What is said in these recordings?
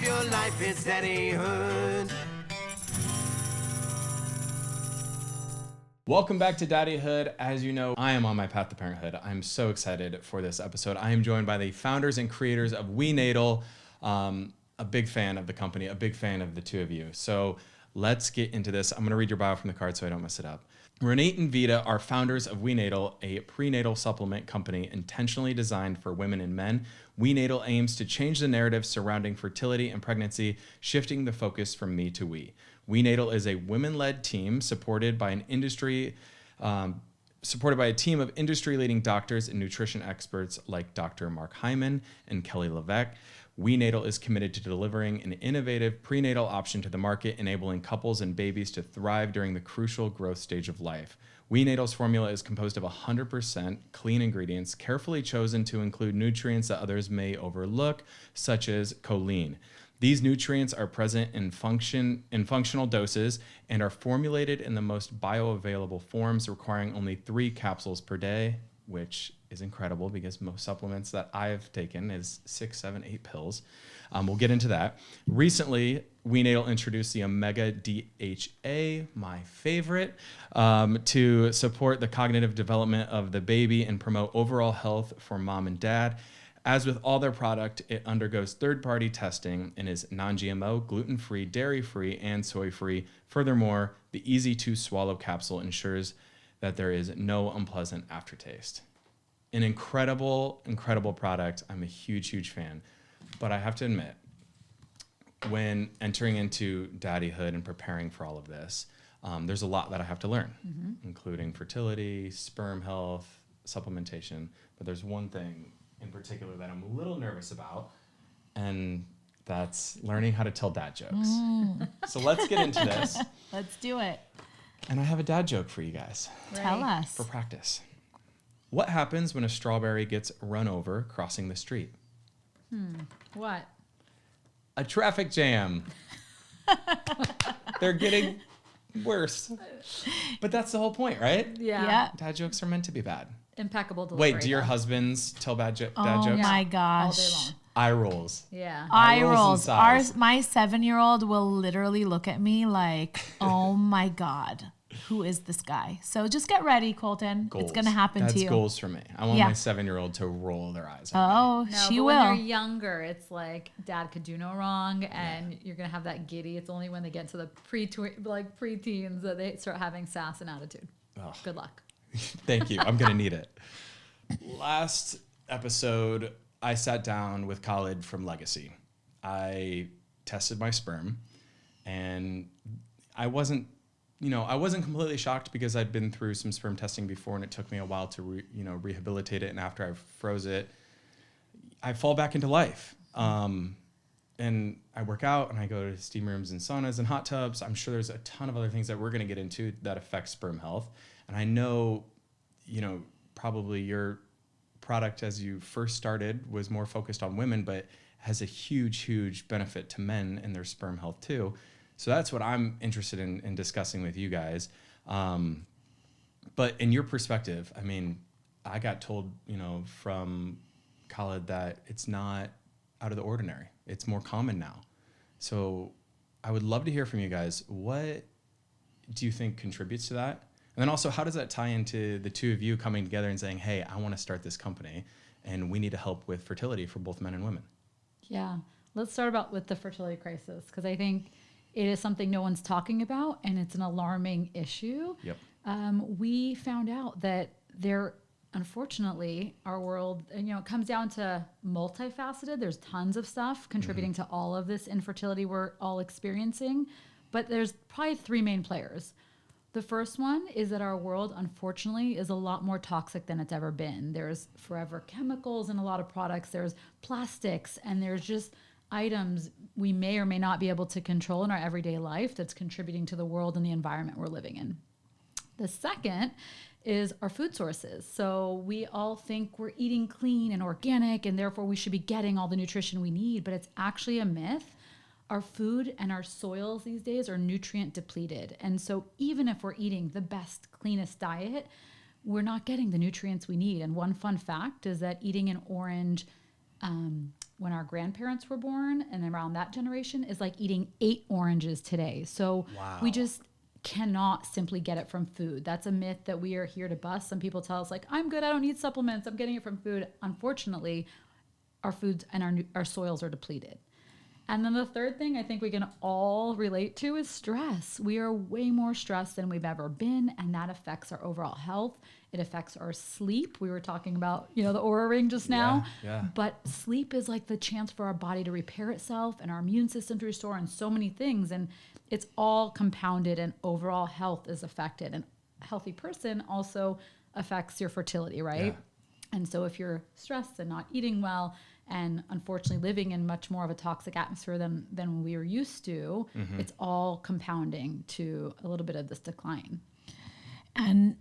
live your life, it's daddyhood. Welcome back to Daddyhood. As you know, I am on my path to parenthood. I'm so excited for this episode. I am joined by the founders and creators of We Natal. A big fan of the company, a big fan of the two of you. So let's get into this. I'm going to read your bio from the card so I don't mess it up. Ronit and Vida are founders of We Natal, a prenatal supplement company intentionally designed for women and men. We Natal aims to change the narrative surrounding fertility and pregnancy, shifting the focus from me to we. We Natal is a women-led team supported by a team of industry-leading doctors and nutrition experts like Dr. Mark Hyman and Kelly LeVeque. We Natal is committed to delivering an innovative prenatal option to the market, enabling couples and babies to thrive during the crucial growth stage of life. We Natal's formula is composed of 100% clean ingredients, carefully chosen to include nutrients that others may overlook, such as choline. These nutrients are present in functional doses and are formulated in the most bioavailable forms, requiring only 3 capsules per day, which is incredible because most supplements that I've taken is 6, 7, 8 pills. We'll get into that. Recently, We Natal introduced the Omega DHA, my favorite, to support the cognitive development of the baby and promote overall health for mom and dad. As with all their product, it undergoes third-party testing and is non-GMO, gluten-free, dairy-free, and soy-free. Furthermore, the easy-to-swallow capsule ensures that there is no unpleasant aftertaste. An incredible, incredible product. I'm a huge, huge fan. But I have to admit, when entering into daddyhood and preparing for all of this, there's a lot that I have to learn, including fertility, sperm health, supplementation. But there's one thing in particular that I'm a little nervous about, and that's learning how to tell dad jokes. So let's get into this. Let's do it. And I have a dad joke for you guys. Right. Tell us. For practice. What happens when a strawberry gets run over crossing the street? What? A traffic jam. They're getting worse. But that's the whole point, right? Yeah. Dad jokes are meant to be bad. Impeccable delivery. Wait, do your husbands tell dad jokes? Oh my gosh. All day long. Eye rolls. Yeah. Eye rolls. My 7-year-old will literally look at me like, oh my God, who is this guy? So just get ready, Colton. Goals. It's going to happen to you. That's goals for me. I want my 7-year-old to roll their eyes at me. Oh, No, she but will. When they're younger, it's like dad could do no wrong, and you're gonna have that giddy. It's only when they get to the preteens that they start having sass and attitude. Ugh. Good luck. Thank you. I'm going to need it. Last episode, I sat down with Khalid from Legacy. I tested my sperm, and I wasn't completely shocked because I'd been through some sperm testing before, and it took me a while to rehabilitate it. And after I froze it, I fall back into life. And I work out, and I go to steam rooms and saunas and hot tubs. I'm sure there's a ton of other things that we're going to get into that affect sperm health. And I know, probably your product as you first started was more focused on women, but has a huge, huge benefit to men and their sperm health too. So that's what I'm interested in discussing with you guys. But in your perspective, I mean, I got told, from Khalid that it's not out of the ordinary. It's more common now. So I would love to hear from you guys. What do you think contributes to that? And then also, how does that tie into the two of you coming together and saying, hey, I want to start this company and we need to help with fertility for both men and women? Yeah. Let's start with the fertility crisis, because I think it is something no one's talking about, and it's an alarming issue. Yep. We found out that unfortunately, our world, it comes down to multifaceted. There's tons of stuff contributing to all of this infertility we're all experiencing, but there's probably 3 main players. The first one is that our world, unfortunately, is a lot more toxic than it's ever been. There's forever chemicals in a lot of products. There's plastics, and there's just items we may or may not be able to control in our everyday life that's contributing to the world and the environment we're living in. The second is our food sources. So we all think we're eating clean and organic, and therefore we should be getting all the nutrition we need, but it's actually a myth. Our food and our soils these days are nutrient depleted. And so even if we're eating the best, cleanest diet, we're not getting the nutrients we need. And one fun fact is that eating an orange when our grandparents were born and around that generation is like eating 8 oranges today. So we just cannot simply get it from food. That's a myth that we are here to bust. Some people tell us like, I'm good, I don't need supplements, I'm getting it from food. Unfortunately, our foods and our soils are depleted. And then the third thing I think we can all relate to is stress. We are way more stressed than we've ever been, and that affects our overall health. It affects our sleep. We were talking about, the Oura Ring just now. Yeah. But sleep is like the chance for our body to repair itself and our immune system to restore and so many things. And it's all compounded and overall health is affected. And a healthy person also affects your fertility, right? Yeah. And so if you're stressed and not eating well, and unfortunately living in much more of a toxic atmosphere than we are used to, it's all compounding to a little bit of this decline. And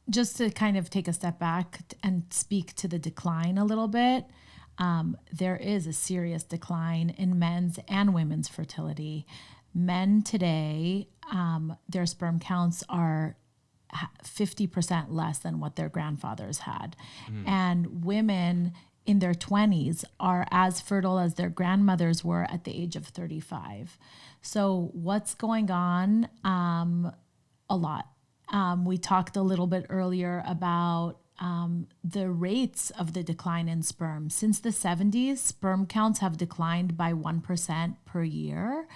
just to kind of take a step back and speak to the decline a little bit, there is a serious decline in men's and women's fertility. Men today, their sperm counts are 50% less than what their grandfathers had. And women in their 20s are as fertile as their grandmothers were at the age of 35. So what's going on? A lot. We talked a little bit earlier about the rates of the decline in sperm. Since the 70s, sperm counts have declined by 1% per year.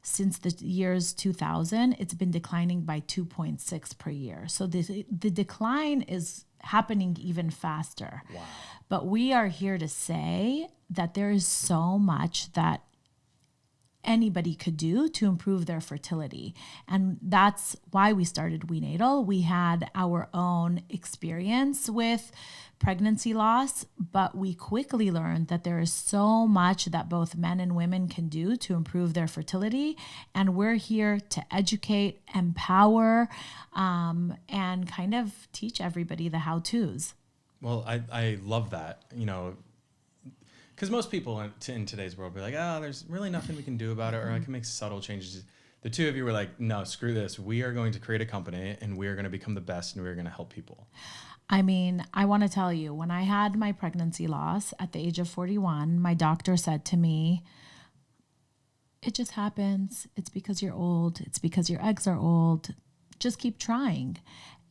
Since the years 2000, it's been declining by 2.6 per year. So the decline is happening even faster. Wow. But we are here to say that there is so much that anybody could do to improve their fertility. And that's why we started WeNatal. We had our own experience with pregnancy loss, but we quickly learned that there is so much that both men and women can do to improve their fertility. And we're here to educate, empower, and kind of teach everybody the how-tos. Well, I love that, because most people in today's world be like, there's really nothing we can do about it, or I can make subtle changes. The two of you were like, no, screw this. We are going to create a company, and we are going to become the best, and we are going to help people. I mean, I want to tell you, when I had my pregnancy loss at the age of 41, my doctor said to me, it just happens. It's because you're old. It's because your eggs are old. Just keep trying.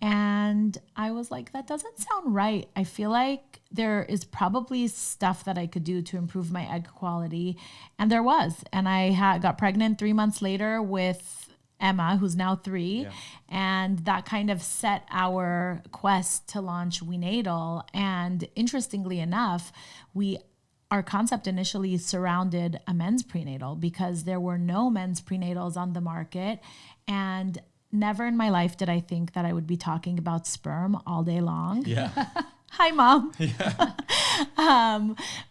And I was like, that doesn't sound right. I feel like there is probably stuff that I could do to improve my egg quality. And there was. And I got pregnant 3 months later with Emma, who's now 3. Yeah. And that kind of set our quest to launch WeNatal. And interestingly enough, our concept initially surrounded a men's prenatal because there were no men's prenatals on the market. And never in my life did I think that I would be talking about sperm all day long. Yeah. Hi, Mom. Yeah.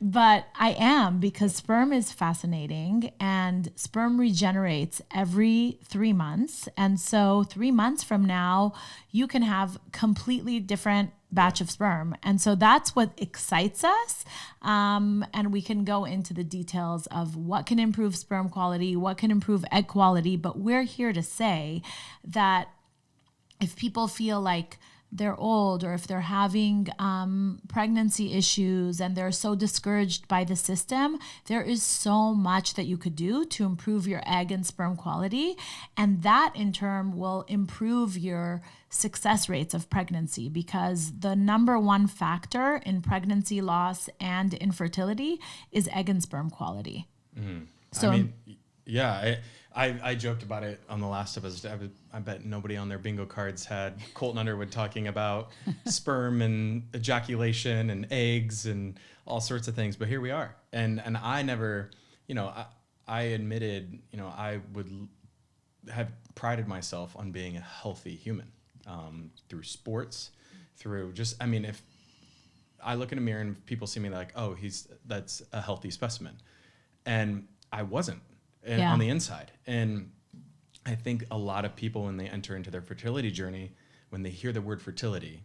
But I am, because sperm is fascinating, and sperm regenerates every 3 months. And so 3 months from now, you can have completely different batch of sperm. And so that's what excites us. And we can go into the details of what can improve sperm quality, what can improve egg quality. But we're here to say that if people feel like they're old, or if they're having pregnancy issues and they're so discouraged by the system, there is so much that you could do to improve your egg and sperm quality. And that in turn will improve your success rates of pregnancy, because the number one factor in pregnancy loss and infertility is egg and sperm quality. Mm-hmm. So, I mean, yeah, I joked about it on the last episode. I bet nobody on their bingo cards had Colton Underwood talking about sperm and ejaculation and eggs and all sorts of things. But here we are. And I never, I admitted, I would have prided myself on being a healthy human, through sports, through just, if I look in a mirror and people see me like, oh, that's a healthy specimen. And I wasn't. On the inside. And I think a lot of people, when they enter into their fertility journey, when they hear the word fertility,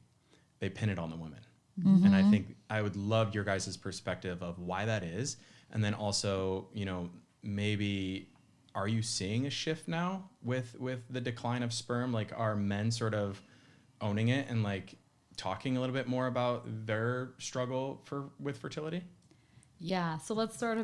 they pin it on the women. Mm-hmm. And I think I would love your guys' perspective of why that is. And then also, maybe are you seeing a shift now with the decline of sperm? Like, are men sort of owning it and like talking a little bit more about their struggle with fertility? Yeah, so let's start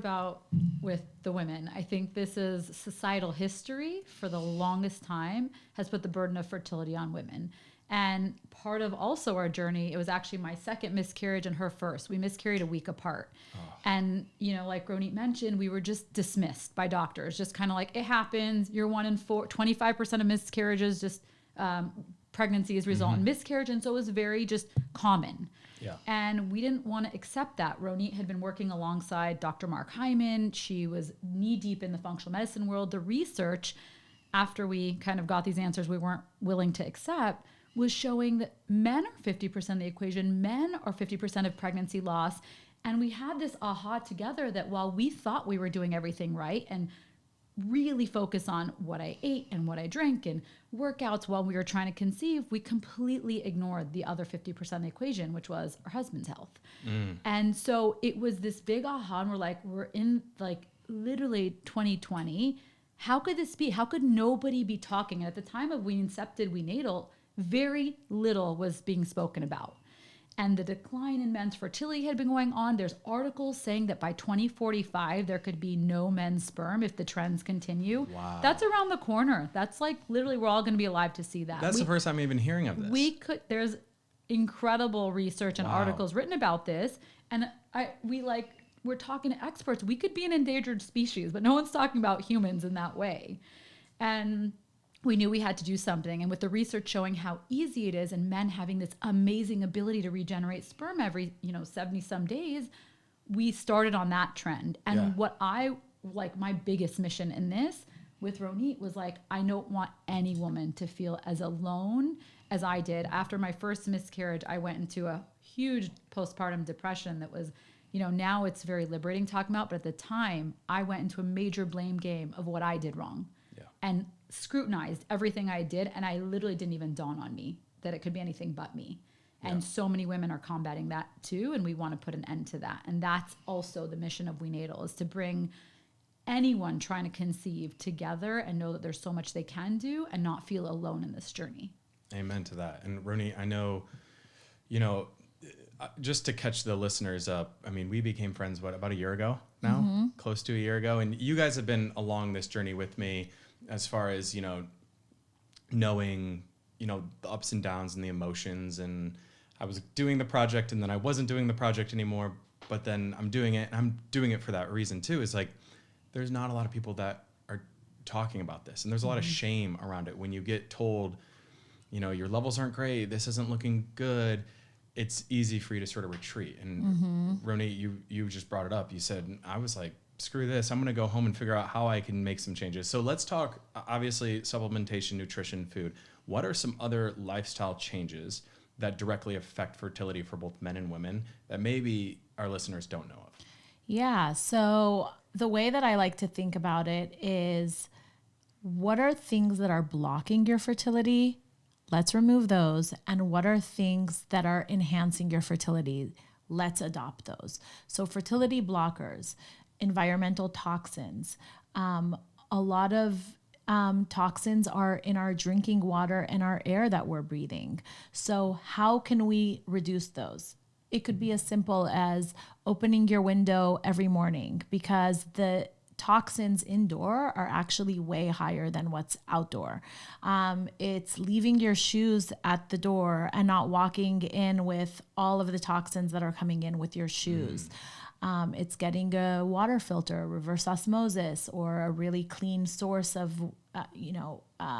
with the women. I think this is societal history for the longest time has put the burden of fertility on women. And part of also our journey, it was actually my second miscarriage and her first. We miscarried a week apart. Oh. And, like Ronit mentioned, we were just dismissed by doctors, just kind of like, it happens. You're 1 in 4, 25% of miscarriages, just pregnancies result in miscarriage. And so it was very just common. Yeah. And we didn't want to accept that. Ronit had been working alongside Dr. Mark Hyman. She was knee deep in the functional medicine world. The research, after we kind of got these answers we weren't willing to accept, was showing that men are 50% of the equation. Men are 50% of pregnancy loss. And we had this aha together that while we thought we were doing everything right and really focus on what I ate and what I drank and workouts while we were trying to conceive, we completely ignored the other 50% of the equation, which was our husband's health. And so it was this big aha, and we're in like literally 2020. How could this be? How could nobody be talking? And at the time of we incepted We Natal, very little was being spoken about. And the decline in men's fertility had been going on. There's articles saying that by 2045, there could be no men's sperm if the trends continue. Wow. That's around the corner. That's like literally we're all going to be alive to see that. That's the first time I'm even hearing of this. There's incredible research and articles written about this. And we're talking to experts. We could be an endangered species, but no one's talking about humans in that way. And we knew we had to do something. And with the research showing how easy it is and men having this amazing ability to regenerate sperm every, 70 some days, we started on that trend. And what my biggest mission in this with Ronit was I don't want any woman to feel as alone as I did. After my first miscarriage, I went into a huge postpartum depression that was, now it's very liberating talking about, but at the time I went into a major blame game of what I did wrong. And scrutinized everything I did, and I literally didn't even dawn on me that it could be anything but me. And so many women are combating that too, and we want to put an end to that. And that's also the mission of We Natal, is to bring anyone trying to conceive together and know that there's so much they can do and not feel alone in this journey. Amen to that. And Ronit, I know, just to catch the listeners up, I mean, we became friends, about a year ago now? Close to a year ago. And you guys have been along this journey with me as far as, knowing, the ups and downs and the emotions. And I was doing the project and then I wasn't doing the project anymore, but then I'm doing it. And I'm doing it for that reason too. Is there's not a lot of people that are talking about this. And there's a lot of shame around it when you get told, your levels aren't great. This isn't looking good. It's easy for you to sort of retreat. And Ronit, you just brought it up. You said, I was like, screw this. I'm going to go home and figure out how I can make some changes. So let's talk, obviously, supplementation, nutrition, food. What are some other lifestyle changes that directly affect fertility for both men and women that maybe our listeners don't know of? Yeah. So the way that I like to think about it is, what are things that are blocking your fertility? Let's remove those. And what are things that are enhancing your fertility? Let's adopt those. So fertility blockers, environmental toxins. A lot of toxins are in our drinking water and our air that we're breathing. So how can we reduce those? It could be as simple as opening your window every morning, because the toxins indoor are actually way higher than what's outdoor. It's leaving your shoes at the door and not walking in with all of the toxins that are coming in with your shoes. It's getting a water filter, reverse osmosis, or a really clean source of,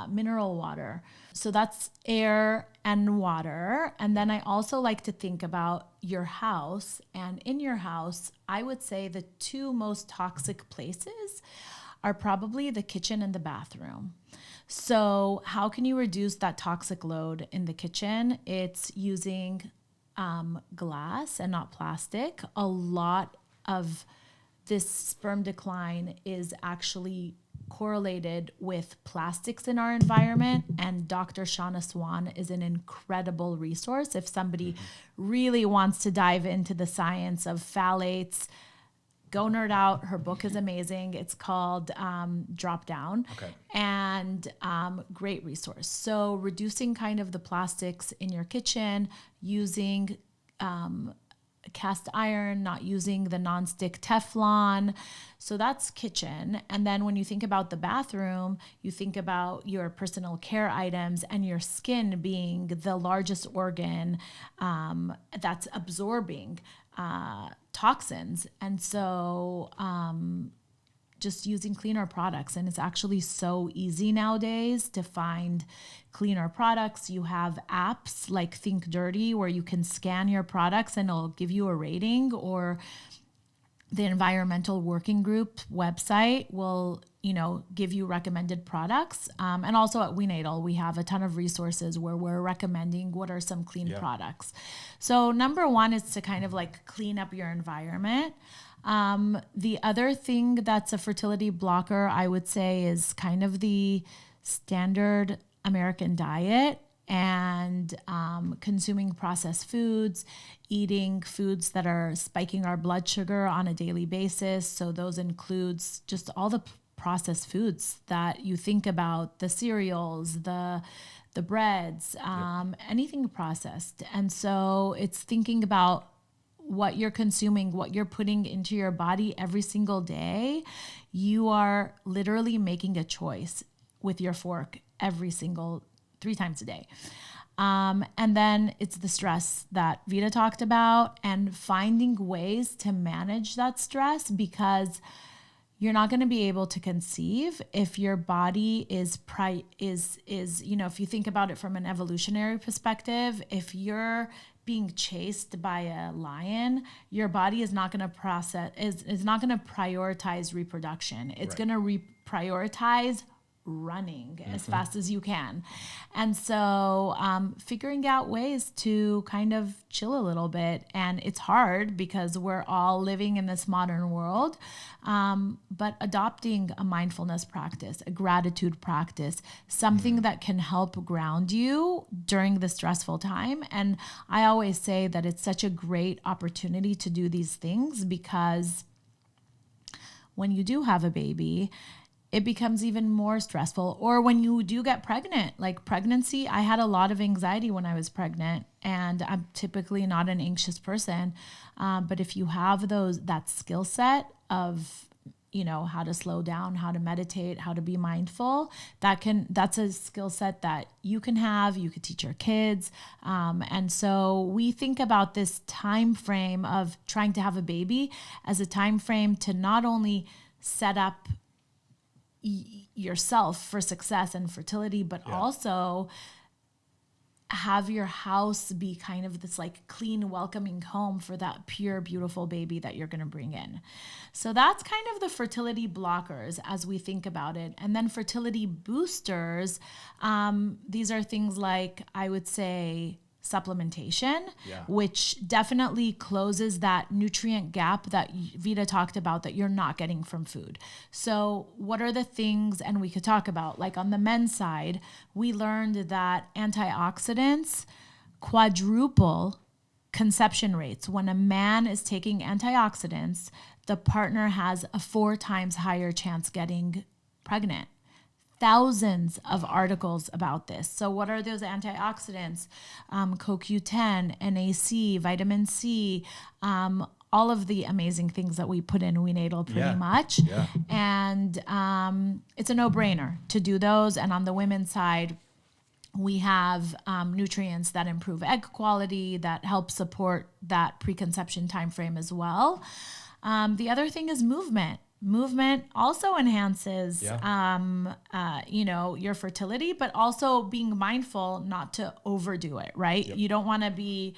mineral water. So that's air and water. And then I also like to think about your house. And in your house, I would say the two most toxic places are probably the kitchen and the bathroom. So how can you reduce that toxic load in the kitchen? It's using glass and not plastic. A lot of this sperm decline is actually correlated with plastics in our environment, and Dr. Shauna Swan is an incredible resource if somebody really wants to dive into the science of phthalates. Go nerd out. Her book is amazing. It's called Drop Down. Okay. And great resource. So reducing kind of the plastics in your kitchen, using cast iron, not using the nonstick Teflon. So that's kitchen. And then when you think about the bathroom, you think about your personal care items and your skin being the largest organ that's absorbing toxins. And so just using cleaner products. And it's actually so easy nowadays to find cleaner products. You have apps like Think Dirty where you can scan your products and it'll give you a rating, or the Environmental Working Group website will, give you recommended products. And also at WeNatal, we have a ton of resources where we're recommending what are some clean products. So number one is to kind of like clean up your environment. The other thing that's a fertility blocker, I would say, is kind of the standard American diet and consuming processed foods, eating foods that are spiking our blood sugar on a daily basis. So those includes just all the processed foods that you think about, the cereals, the breads, anything processed. And so it's thinking about what you're consuming, what you're putting into your body every single day. You are literally making a choice with your fork 3 times a day. And then it's the stress that Vida talked about and finding ways to manage that stress, because you're not going to be able to conceive if your body is if you think about it from an evolutionary perspective, if you're being chased by a lion, your body is not going to is not going to prioritize reproduction. It's going to prioritize running as fast as you can. And so figuring out ways to kind of chill a little bit. And it's hard because we're all living in this modern world, but adopting a mindfulness practice, a gratitude practice, something that can help ground you during the stressful time. And I always say that it's such a great opportunity to do these things, because when you do have a baby, it becomes even more stressful. Or when you do get pregnant, like pregnancy, I had a lot of anxiety when I was pregnant, and I'm typically not an anxious person. But if you have that skill set of, how to slow down, how to meditate, how to be mindful, that's a skill set that you can have, you could teach your kids. And so we think about this time frame of trying to have a baby as a time frame to not only set up yourself for success and fertility, but also have your house be kind of this like clean, welcoming home for that pure, beautiful baby that you're going to bring in. So that's kind of the fertility blockers as we think about it. And then fertility boosters, these are things like, I would say, supplementation, which definitely closes that nutrient gap that Vida talked about that you're not getting from food. So what are the things, and we could talk about, like on the men's side, we learned that antioxidants quadruple conception rates. When a man is taking antioxidants, the partner has a 4 times higher chance getting pregnant. Thousands of articles about this. So what are those antioxidants? CoQ10, NAC, vitamin C, all of the amazing things that we put in WeNatal pretty much. Yeah. And it's a no-brainer to do those. And on the women's side, we have nutrients that improve egg quality, that help support that preconception timeframe as well. The other thing is movement. Movement also enhances, your fertility, but also being mindful not to overdo it, right? Yep. You don't want to be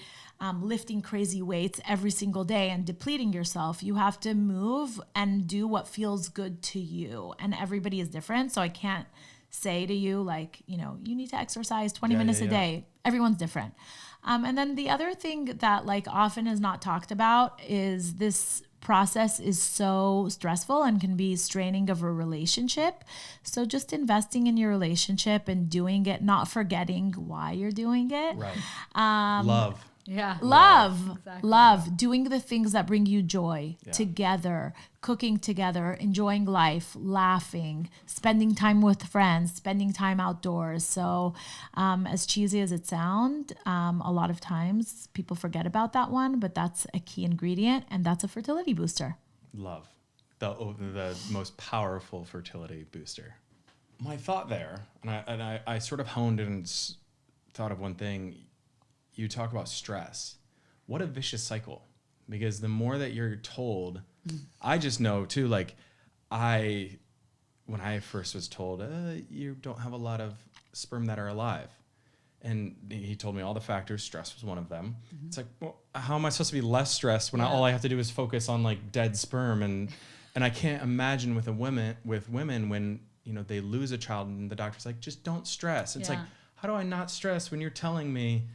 lifting crazy weights every single day and depleting yourself. You have to move and do what feels good to you. And everybody is different. So I can't say to you, like, you need to exercise 20 minutes a day. Everyone's different. And then the other thing that like often is not talked about is this process is so stressful and can be straining of a relationship. So just investing in your relationship and doing it, not forgetting why you're doing it. Right. Love. Yeah. Love, Exactly. love, doing the things that bring you joy Yeah. together, cooking together, enjoying life, laughing, spending time with friends, spending time outdoors. So, as cheesy as it sounds, a lot of times people forget about that one, but that's a key ingredient, and that's a fertility booster. Love. The most powerful fertility booster. My thought there, and I sort of honed in and thought of one thing. You talk about stress. What a vicious cycle. Because the more that you're told, I just know too, like when I first was told, you don't have a lot of sperm that are alive. And he told me all the factors, stress was one of them. It's like, well, how am I supposed to be less stressed when all I have to do is focus on like dead sperm? And I can't imagine with women when, you know, they lose a child and the doctor's like, just don't stress. It's like, how do I not stress when you're telling me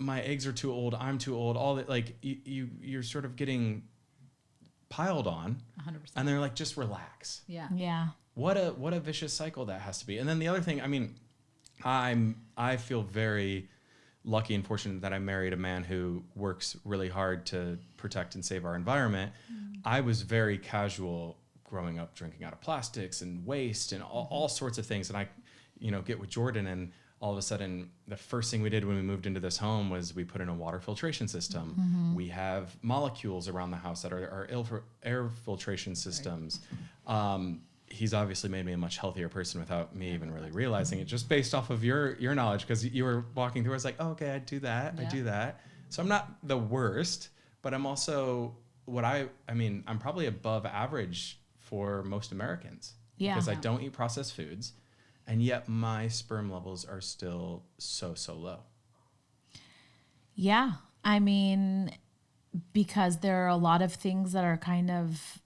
my eggs are too old, I'm too old, all that, like you're sort of getting piled on 100%. and they're like, just relax. Yeah. Yeah. What a vicious cycle that has to be. And then the other thing, I mean, I feel very lucky and fortunate that I married a man who works really hard to protect and save our environment. I was very casual growing up, drinking out of plastics and waste and all sorts of things. And I, you know, get with Jordan, and all of a sudden the first thing we did when we moved into this home was we put in a water filtration system. We have molecules around the house that are air filtration systems. He's obviously made me a much healthier person without me even really realizing it, just based off of your knowledge, because you were walking through. I was like, oh, okay, I do that. So I'm not the worst, but I'm also I'm probably above average for most Americans. Yeah. Because I don't eat processed foods, and yet my sperm levels are still so low. Yeah. I mean, because there are a lot of things that are kind of,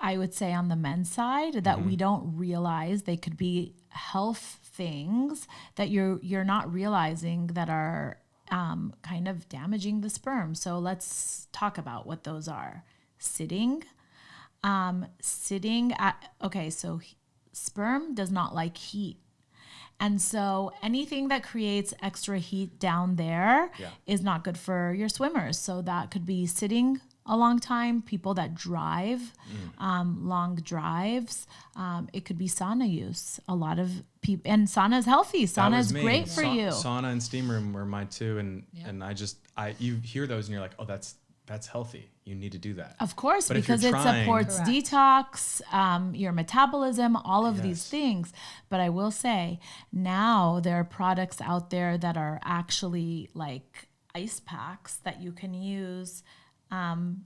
I would say, on the men's side that we don't realize. They could be health things that you're not realizing that are kind of damaging the sperm. So let's talk about what those are. Sitting so sperm does not like heat. And so anything that creates extra heat down there is not good for your swimmers. So that could be sitting a long time, people that drive long drives. It could be sauna use. A lot of people, and sauna is healthy. Sauna is great for you. Sauna and steam room were mine too. And you hear those and you're like, oh, that's healthy. You need to do that. Of course, but because it supports detox, your metabolism, all of these things. But I will say now there are products out there that are actually like ice packs that you can use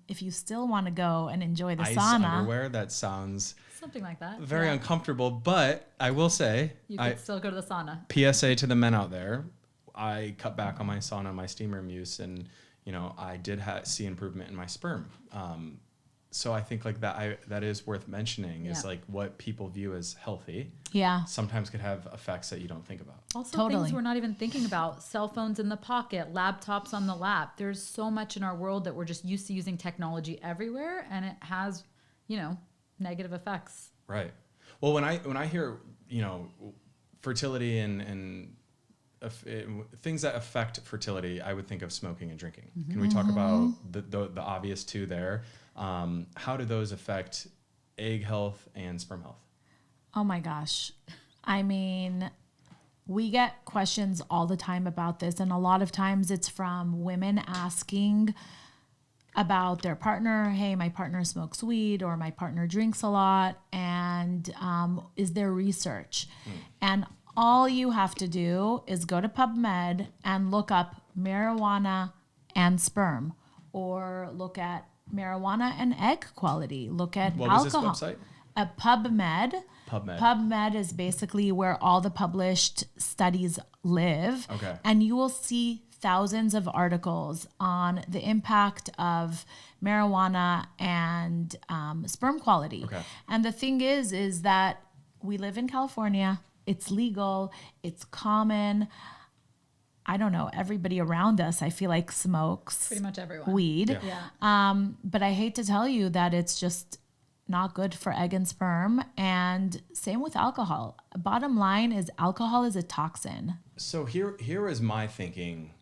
if you still want to go and enjoy the ice sauna. Underwear, that sounds Something like that. very uncomfortable, but I will say You could still go to the sauna. PSA to the men out there, I cut back on my sauna, my steam room use, and you know, I did see improvement in my sperm. So I think like that is worth mentioning is like what people view as healthy. Yeah. Sometimes could have effects that you don't think about. Also things we're not even thinking about. Cell phones in the pocket, laptops on the lap. There's so much in our world that we're just used to using technology everywhere, and it has, you know, negative effects. Right. Well, when I hear, you know, fertility and things that affect fertility, I would think of smoking and drinking. Can we talk about the obvious two there? How do those affect egg health and sperm health? Oh my gosh. I mean, we get questions all the time about this, and a lot of times it's from women asking about their partner. Hey, my partner smokes weed, or my partner drinks a lot, and is there research? And all you have to do is go to PubMed and look up marijuana and sperm, or look at marijuana and egg quality. Look at what alcohol. Was this website? PubMed. PubMed. PubMed is basically where all the published studies live. Okay. And you will see thousands of articles on the impact of marijuana and sperm quality. Okay. And the thing is that we live in California. It's legal. It's common. I don't know. Everybody around us, I feel like, smokes Pretty much everyone. weed. Yeah. But I hate to tell you that it's just not good for egg and sperm. And same with alcohol. Bottom line is alcohol is a toxin. So here is my thinking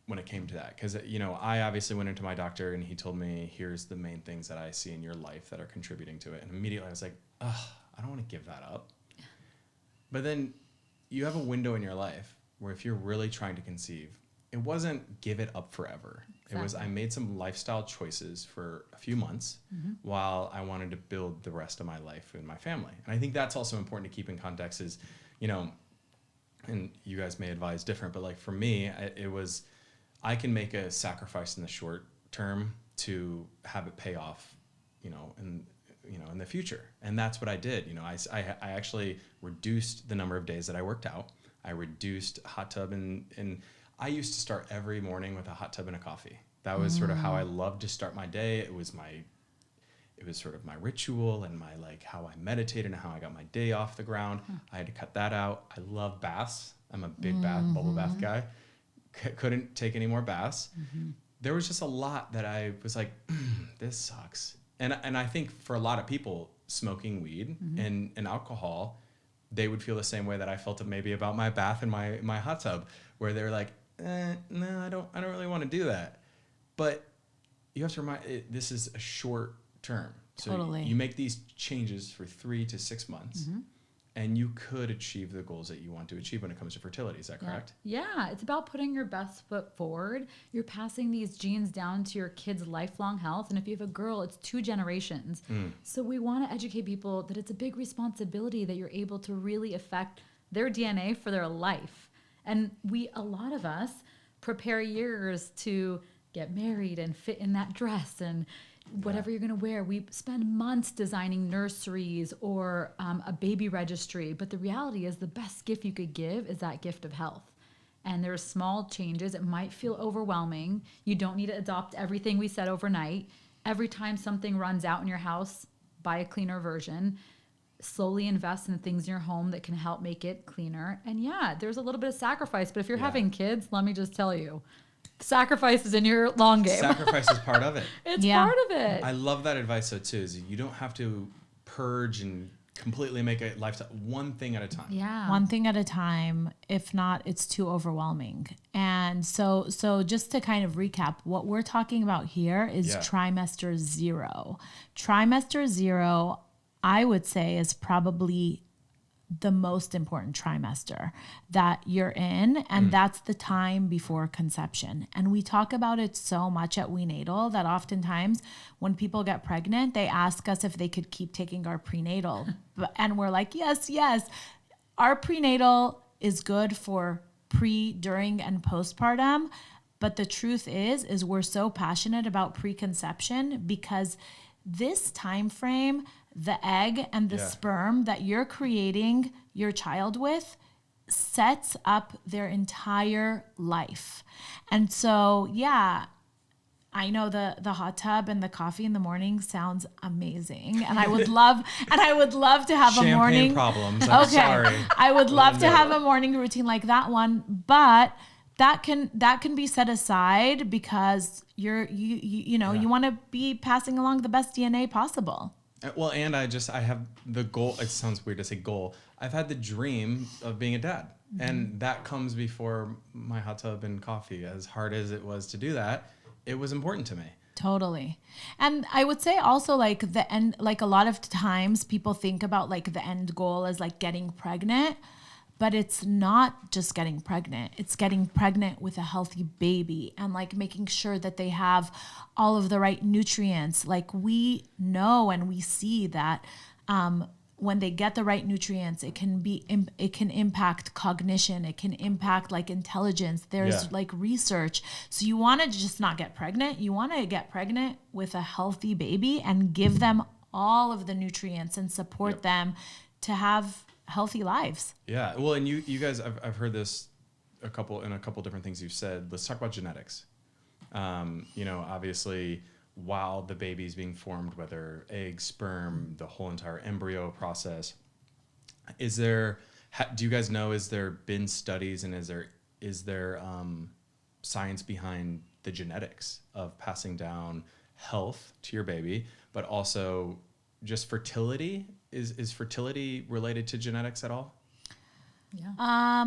when it came to that. Because, I obviously went into my doctor and he told me, here's the main things that I see in your life that are contributing to it. And immediately I was like, ugh, I don't want to give that up. But then you have a window in your life where if you're really trying to conceive, it wasn't give it up forever. Exactly. It was, I made some lifestyle choices for a few months while I wanted to build the rest of my life and my family. And I think that's also important to keep in context is, and you guys may advise different, but like for me, it was, I can make a sacrifice in the short term to have it pay off, in the future. And that's what I did. I actually reduced the number of days that I worked out. I reduced hot tub and I used to start every morning with a hot tub and a coffee. That was sort of how I loved to start my day. It was sort of my ritual and my how I meditated and how I got my day off the ground. I had to cut that out. I love baths. I'm a big bubble bath guy. Couldn't take any more baths. There was just a lot that I was like, this sucks. And I think for a lot of people, smoking weed and alcohol, they would feel the same way that I felt maybe about my bath and my hot tub, where they're like, no, I don't really want to do that. But you have to remind, this is a short term. So Totally. You make these changes for 3 to 6 months. And you could achieve the goals that you want to achieve when it comes to fertility. Is that correct? Yeah, it's about putting your best foot forward. You're passing these genes down to your kids' lifelong health. And if you have a girl, it's 2 generations. So we want to educate people that it's a big responsibility that you're able to really affect their DNA for their life. And a lot of us prepare years to get married and fit in that dress and whatever you're going to wear. We spend months designing nurseries or a baby registry. But the reality is the best gift you could give is that gift of health. And there's small changes. It might feel overwhelming. You don't need to adopt everything we said overnight. Every time something runs out in your house, buy a cleaner version. Slowly invest in the things in your home that can help make it cleaner. And there's a little bit of sacrifice. But if you're having kids, let me just tell you, sacrifice is in your long game. Sacrifice is part of it. It's part of it. I love that advice though too, is you don't have to purge and completely make a lifestyle, one thing at a time. Yeah. One thing at a time. If not, it's too overwhelming. And so just to kind of recap, what we're talking about here is trimester 0. Trimester 0, I would say, is probably the most important trimester that you're in, and that's the time before conception. And we talk about it so much at We Natal that oftentimes when people get pregnant, they ask us if they could keep taking our prenatal. And we're like, yes. Our prenatal is good for pre, during, and postpartum. But the truth is we're so passionate about preconception because this time frame, the egg and the sperm that you're creating your child with sets up their entire life. And so, I know the hot tub and the coffee in the morning sounds amazing. And I would love to have Champagne a morning problems. I'm sorry. I would love to have a morning routine like that one, but that can be set aside because you want to be passing along the best DNA possible. Well, and I have the goal. It sounds weird to say goal. I've had the dream of being a dad, and that comes before my hot tub and coffee. As hard as it was to do that, it was important to me. Totally. And I would say also the end, a lot of times people think about the end goal as getting pregnant. But it's not just getting pregnant. It's getting pregnant with a healthy baby and making sure that they have all of the right nutrients. We know and we see that when they get the right nutrients, it can impact cognition. It can impact intelligence. There's research. So you want to just not get pregnant. You want to get pregnant with a healthy baby and give them all of the nutrients and support them to have healthy lives. Yeah. Well, and you guys, I've heard this a couple different things you've said. Let's talk about genetics. Obviously while the baby's being formed, whether egg, sperm, the whole entire embryo process, do you guys know, is there been studies and is there science behind the genetics of passing down health to your baby, but also just fertility? Is fertility related to genetics at all? Yeah.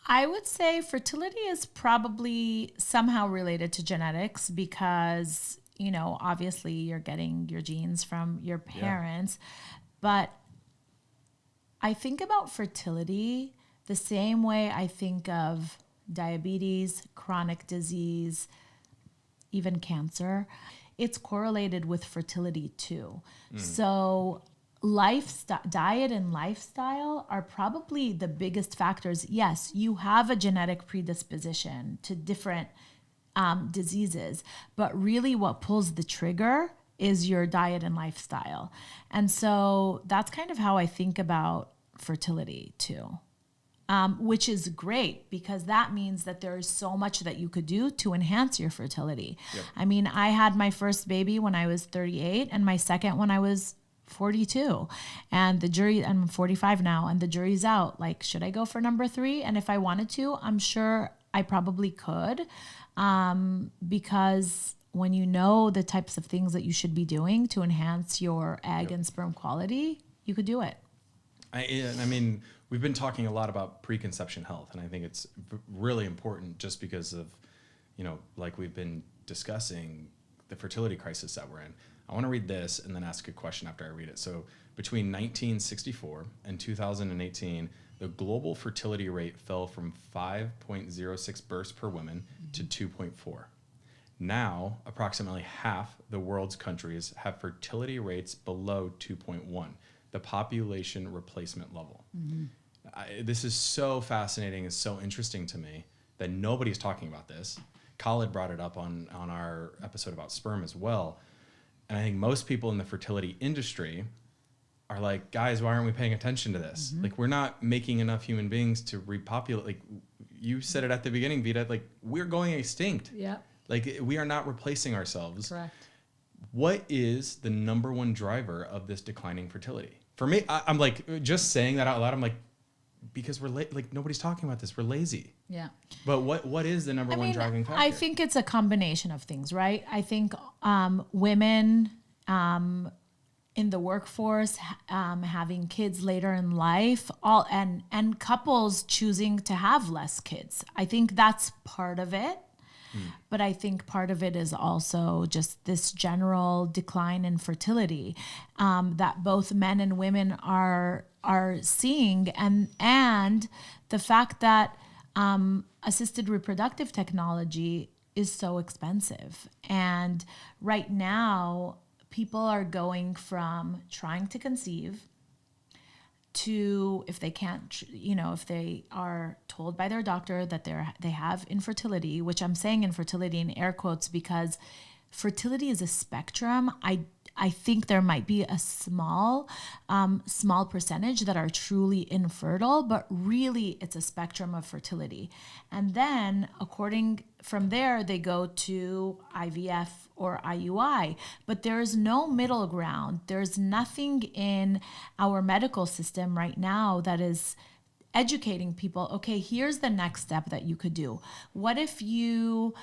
I would say fertility is probably somehow related to genetics because, obviously you're getting your genes from your parents. But I think about fertility the same way I think of diabetes, chronic disease, even cancer. It's correlated with fertility too. So diet and lifestyle are probably the biggest factors. Yes, you have a genetic predisposition to different diseases, but really what pulls the trigger is your diet and lifestyle. And so that's kind of how I think about fertility too. Which is great because that means that there is so much that you could do to enhance your fertility. Yep. I mean, I had my first baby when I was 38 and my second when I was 42. And I'm 45 now, and the jury's out. Like, should I go for number 3? And if I wanted to, I'm sure I probably could. Because when you know the types of things that you should be doing to enhance your egg and sperm quality, you could do it. I mean, we've been talking a lot about preconception health, and I think it's really important just because of, like we've been discussing the fertility crisis that we're in. I want to read this and then ask a question after I read it. So between 1964 and 2018, the global fertility rate fell from 5.06 births per woman to 2.4. Now, approximately half the world's countries have fertility rates below 2.1. The population replacement level. This is so fascinating and so interesting to me that nobody's talking about this. Khaled brought it up on our episode about sperm as well. And I think most people in the fertility industry are like, guys, why aren't we paying attention to this? Like, we're not making enough human beings to repopulate. Like, you said it at the beginning, Vida, like, we're going extinct. Yeah. Like, we are not replacing ourselves. Correct. What is the number one driver of this declining fertility? For me, I'm like, just saying that out loud, I'm like, because we're like, nobody's talking about this. We're lazy. Yeah. But what is the number one driving factor? I think it's a combination of things, right? I think women in the workforce, having kids later in life, and couples choosing to have less kids. I think that's part of it. But I think part of it is also just this general decline in fertility that both men and women are seeing, and the fact that assisted reproductive technology is so expensive. And right now, people are going from trying to conceive to, if they can't, if they are told by their doctor that they have infertility, which I'm saying infertility in air quotes because fertility is a spectrum. I think there might be a small percentage that are truly infertile, but really it's a spectrum of fertility. And then from there, they go to IVF or IUI, but there's no middle ground. There's nothing in our medical system right now that is educating people. Okay, here's the next step that you could do. What if you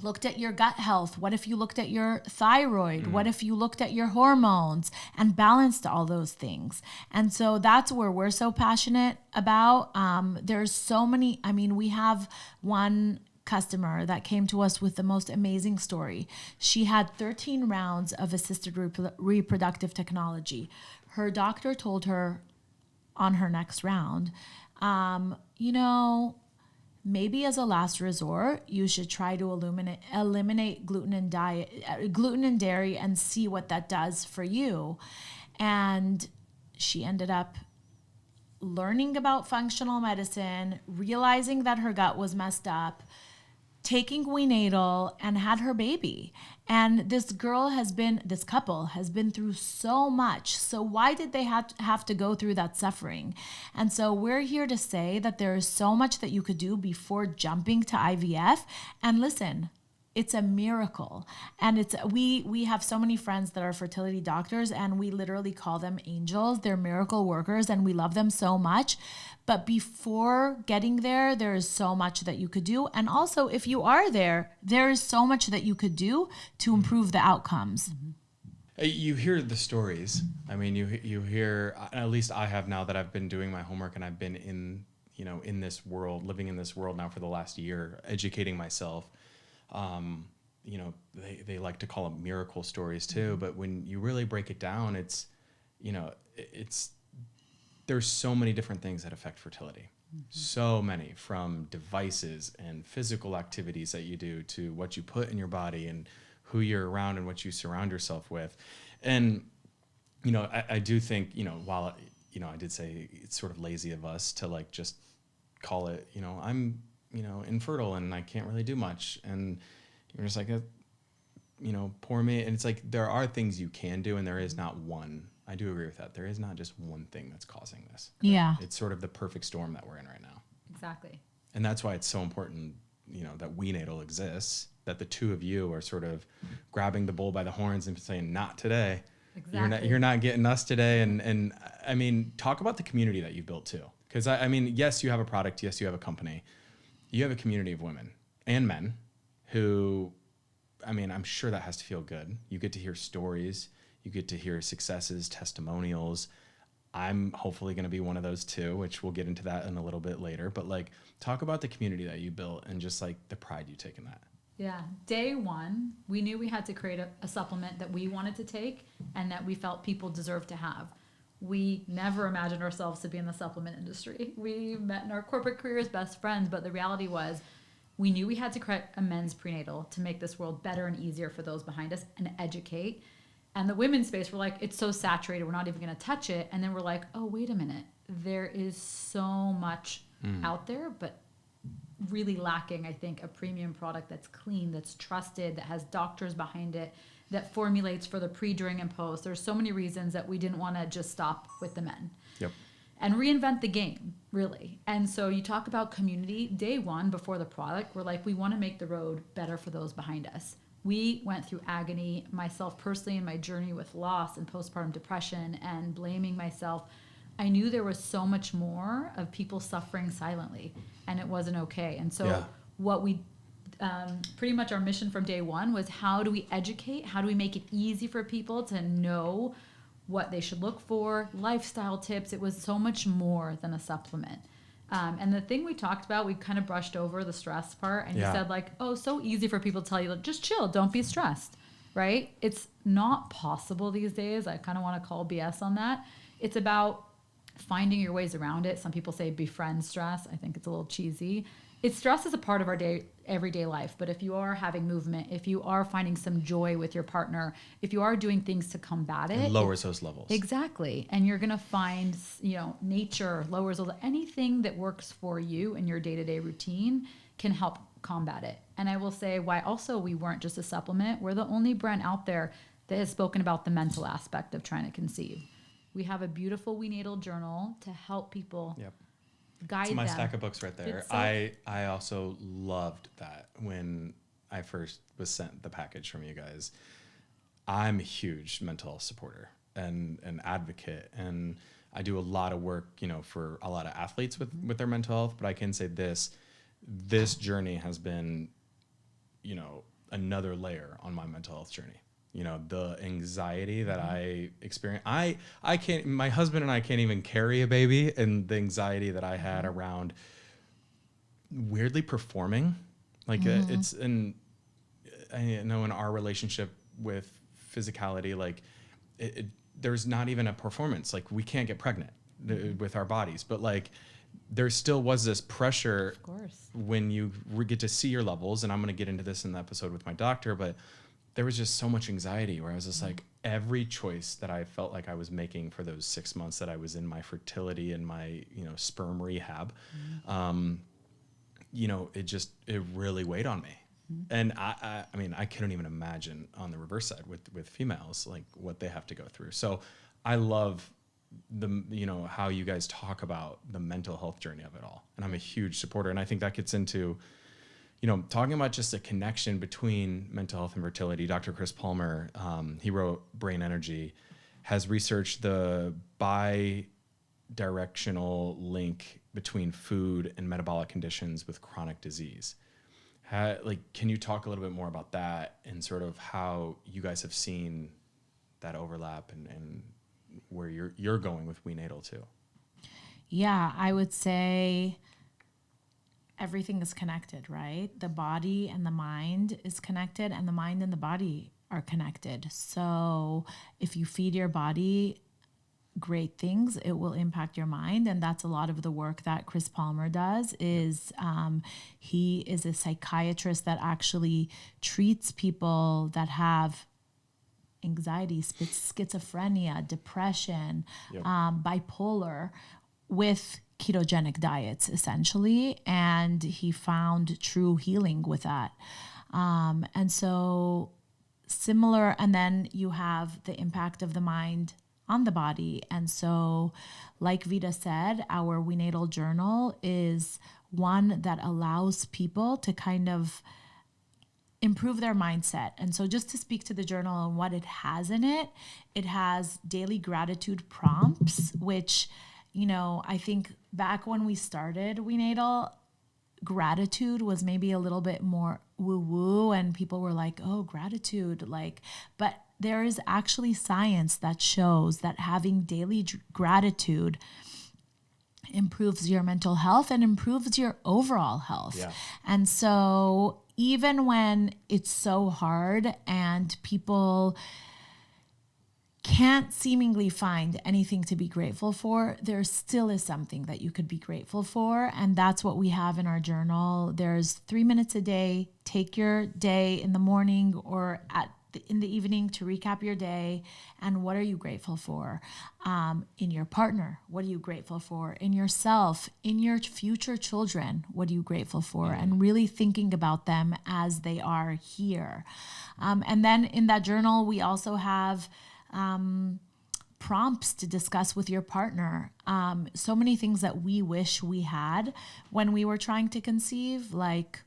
looked at your gut health? What if you looked at your thyroid? What if you looked at your hormones and balanced all those things? And so that's where we're so passionate about. There's so many, we have one customer that came to us with the most amazing story. She had 13 rounds of assisted reproductive technology. Her doctor told her on her next round, maybe as a last resort, you should try to eliminate gluten and dairy and see what that does for you. And she ended up learning about functional medicine, realizing that her gut was messed up, taking WeNatal, and had her baby. And this couple has been through so much. So why did they have to go through that suffering? And so we're here to say that there is so much that you could do before jumping to IVF. And listen, it's a miracle. And we have so many friends that are fertility doctors, and we literally call them angels. They're miracle workers, and we love them so much. But before getting there, there is so much that you could do. And also, if you are there, there is so much that you could do to improve the outcomes. You hear the stories. You hear, at least I have now that I've been doing my homework and I've been in, in this world, living in this world now for the last year, educating myself. They like to call them miracle stories too, but when you really break it down, it's there's so many different things that affect fertility. So many, from devices and physical activities that you do to what you put in your body and who you're around and what you surround yourself with. And, I do think, while, I did say it's sort of lazy of us to like just call it, I'm, infertile and I can't really do much. And you're just like, poor me. And it's like, there are things you can do and there is not one. I do agree with that. There is not just one thing that's causing this. Yeah. It's sort of the perfect storm that we're in right now. Exactly. And that's why it's so important, that WeNatal exists, that the two of you are sort of grabbing the bull by the horns and saying, not today. Exactly. You're not getting us today. And I mean, talk about the community that you built too. Because I mean, yes, you have a product. Yes, you have a company. You have a community of women and men who, I mean, I'm sure that has to feel good. You get to hear stories. You get to hear successes, testimonials. I'm hopefully going to be one of those too, which we'll get into that in a little bit later. But like, talk about the community that you built and just like the pride you take in that. Yeah. Day one, we knew we had to create a supplement that we wanted to take and that we felt people deserved to have. We never imagined ourselves to be in the supplement industry. We met in our corporate careers, best friends, but the reality was we knew we had to create a men's prenatal to make this world better and easier for those behind us and educate. And the women's space, we're like, it's so saturated, we're not even going to touch it. And then we're like, oh, wait a minute. There is so much out there, but really lacking, I think, a premium product that's clean, that's trusted, that has doctors behind it, that formulates for the pre, during, and post. There's so many reasons that we didn't want to just stop with the men. Yep. And reinvent the game, really. And so you talk about community. Day one, before the product, we're like, we want to make the road better for those behind us. We went through agony, myself personally, in my journey with loss and postpartum depression and blaming myself. I knew there was so much more of people suffering silently, and it wasn't okay. And so what we, pretty much our mission from day one was, how do we educate? How do we make it easy for people to know what they should look for, lifestyle tips? It was so much more than a supplement. And the thing we talked about, we kind of brushed over the stress part, and you said like, oh, so easy for people to tell you, like, just chill, don't be stressed, right? It's not possible these days. I kind of want to call BS on that. It's about finding your ways around it. Some people say befriend stress. I think it's a little cheesy. Stress is a part of our everyday life. But if you are having movement, if you are finding some joy with your partner, if you are doing things to combat it, lowers those levels. Exactly. And you're going to find, nature lowers those. Anything that works for you in your day-to-day routine can help combat it. And I will say why also we weren't just a supplement. We're the only brand out there that has spoken about the mental aspect of trying to conceive. We have a beautiful We Natal journal to help people. Yep. Guide it's my them. stack of books right there. I also loved that when I first was sent the package from you guys. I'm a huge mental health supporter and an advocate, and I do a lot of work, for a lot of athletes with their mental health. But I can say this journey has been, another layer on my mental health journey. The anxiety that I experience. I can't, my husband and I can't even carry a baby, and the anxiety that I had around weirdly performing. Like I know in our relationship with physicality, like there's not even a performance. Like we can't get pregnant with our bodies, but like there still was this pressure Of course. when you get to see your levels. And I'm going to get into this in the episode with my doctor, but there was just so much anxiety where I was just like, every choice that I felt like I was making for those 6 months that I was in my fertility and my, sperm rehab, it really weighed on me. And I mean, I couldn't even imagine on the reverse side with females, like what they have to go through. So I love how you guys talk about the mental health journey of it all. And I'm a huge supporter. And I think that gets into, talking about just a connection between mental health and fertility. Dr. Chris Palmer, he wrote Brain Energy, has researched the bi-directional link between food and metabolic conditions with chronic disease. Can you talk a little bit more about that and sort of how you guys have seen that overlap and where you're going with We Natal too? Yeah, I would say everything is connected, right? The body and the mind is connected, and the mind and the body are connected. So if you feed your body great things, it will impact your mind. And that's a lot of the work that Chris Palmer does. Is he is a psychiatrist that actually treats people that have anxiety, schizophrenia, depression, bipolar, with ketogenic diets, essentially. And he found true healing with that. And so similar, and then you have the impact of the mind on the body. And so, like Vida said, our We Natal journal is one that allows people to kind of improve their mindset. And so, just to speak to the journal and what it has in it, it has daily gratitude prompts, which, you know, I think back when we started We Natal, gratitude was maybe a little bit more woo-woo, and people were like, oh, gratitude, like, but there is actually science that shows that having daily gratitude improves your mental health and improves your overall health. Yeah. And so even when it's so hard and people can't seemingly find anything to be grateful for, there still is something that you could be grateful for. And that's what we have in our journal. There's 3 minutes a day. Take your day in the morning or in the evening to recap your day. And what are you grateful for? In your partner, what are you grateful for? In yourself, in your future children, what are you grateful for? And really thinking about them as they are here. And then in that journal, we also have prompts to discuss with your partner. So many things that we wish we had when we were trying to conceive, like